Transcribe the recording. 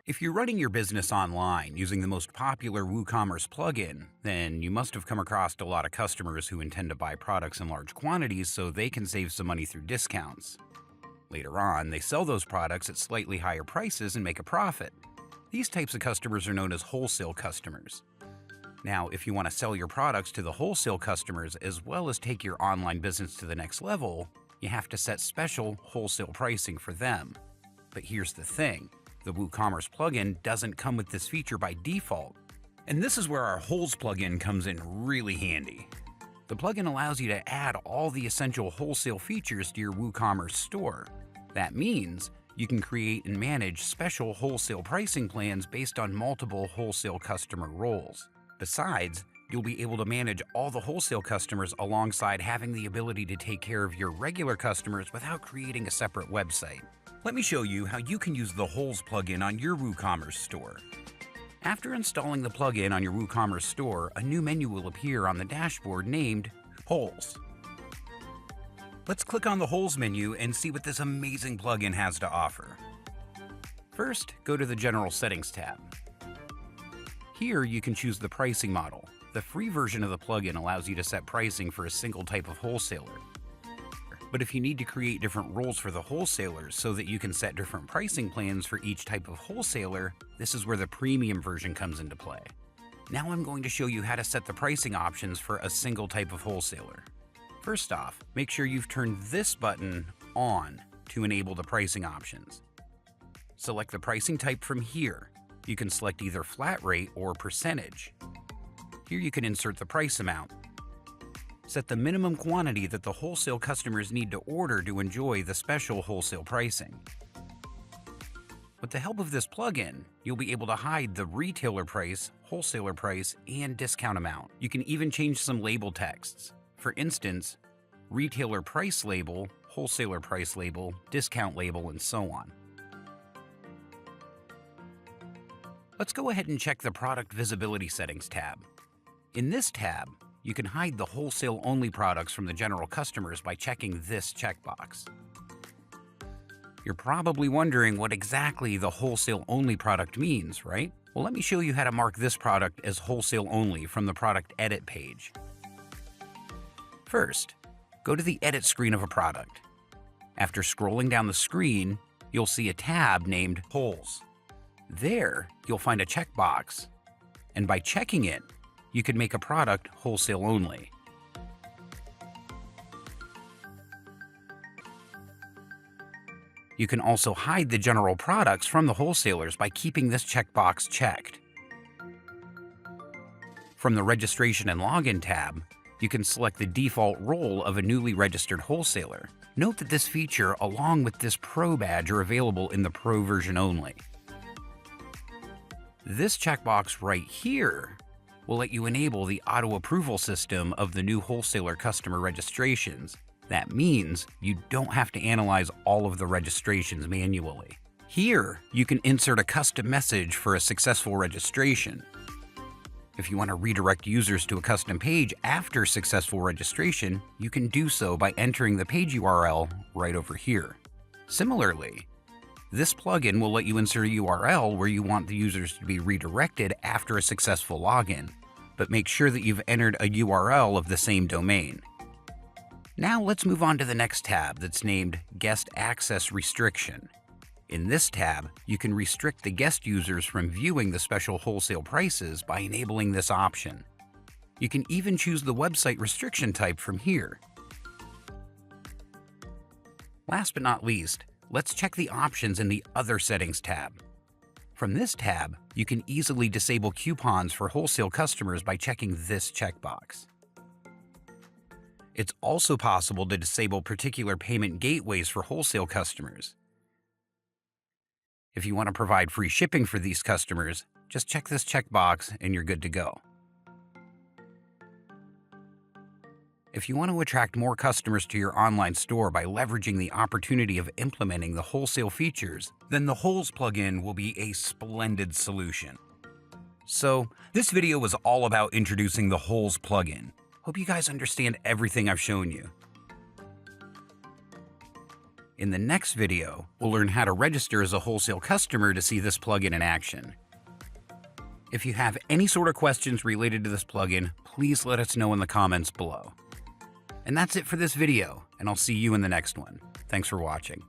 If you're running your business online using the most popular WooCommerce plugin, then you must have come across a lot of customers who intend to buy products in large quantities so they can save some money through discounts. Later on, they sell those products at slightly higher prices and make a profit. These types of customers are known as wholesale customers. Now, if you want to sell your products to the wholesale customers as well as take your online business to the next level, you have to set special wholesale pricing for them. But here's the thing. The WooCommerce plugin doesn't come with this feature by default, and this is where our Holes plugin comes in really handy. The plugin allows you to add all the essential wholesale features to your WooCommerce store. That means you can create and manage special wholesale pricing plans based on multiple wholesale customer roles. Besides, you'll be able to manage all the wholesale customers alongside having the ability to take care of your regular customers without creating a separate website. Let me show you how you can use the Holes plugin on your WooCommerce store. After installing the plugin on your WooCommerce store, a new menu will appear on the dashboard named Holes. Let's click on the Holes menu and see what this amazing plugin has to offer. First, go to the General Settings tab. Here you can choose the pricing model. The free version of the plugin allows you to set pricing for a single type of wholesaler. But if you need to create different roles for the wholesalers so that you can set different pricing plans for each type of wholesaler, this is where the premium version comes into play. Now I'm going to show you how to set the pricing options for a single type of wholesaler. First off, make sure you've turned this button on to enable the pricing options. Select the pricing type from here. You can select either flat rate or percentage. Here you can insert the price amount. Set the minimum quantity that the wholesale customers need to order to enjoy the special wholesale pricing. With the help of this plugin, you'll be able to hide the retailer price, wholesaler price, and discount amount. You can even change some label texts. For instance, retailer price label, wholesaler price label, discount label, and so on. Let's go ahead and check the Product Visibility Settings tab. In this tab, you can hide the wholesale-only products from the general customers by checking this checkbox. You're probably wondering what exactly the wholesale-only product means, right? Well, let me show you how to mark this product as wholesale-only from the Product Edit page. First, go to the Edit screen of a product. After scrolling down the screen, you'll see a tab named Holes. There, you'll find a checkbox, and by checking it, you can make a product wholesale only. You can also hide the general products from the wholesalers by keeping this checkbox checked. From the Registration and Login tab, you can select the default role of a newly registered wholesaler. Note that this feature, along with this Pro badge, are available in the Pro version only. This checkbox right here will let you enable the auto-approval system of the new wholesaler customer registrations. That means you don't have to analyze all of the registrations manually. Here, you can insert a custom message for a successful registration. If you want to redirect users to a custom page after successful registration, you can do so by entering the page URL right over here. Similarly, this plugin will let you insert a URL where you want the users to be redirected after a successful login, but make sure that you've entered a URL of the same domain. Now let's move on to the next tab that's named Guest Access Restriction. In this tab, you can restrict the guest users from viewing the special wholesale prices by enabling this option. You can even choose the website restriction type from here. Last but not least, let's check the options in the Other Settings tab. From this tab, you can easily disable coupons for wholesale customers by checking this checkbox. It's also possible to disable particular payment gateways for wholesale customers. If you want to provide free shipping for these customers, just check this checkbox and you're good to go. If you want to attract more customers to your online store by leveraging the opportunity of implementing the wholesale features, then the Holes plugin will be a splendid solution. So, this video was all about introducing the Holes plugin. Hope you guys understand everything I've shown you. In the next video, we'll learn how to register as a wholesale customer to see this plugin in action. If you have any sort of questions related to this plugin, please let us know in the comments below. And that's it for this video, and I'll see you in the next one. Thanks for watching.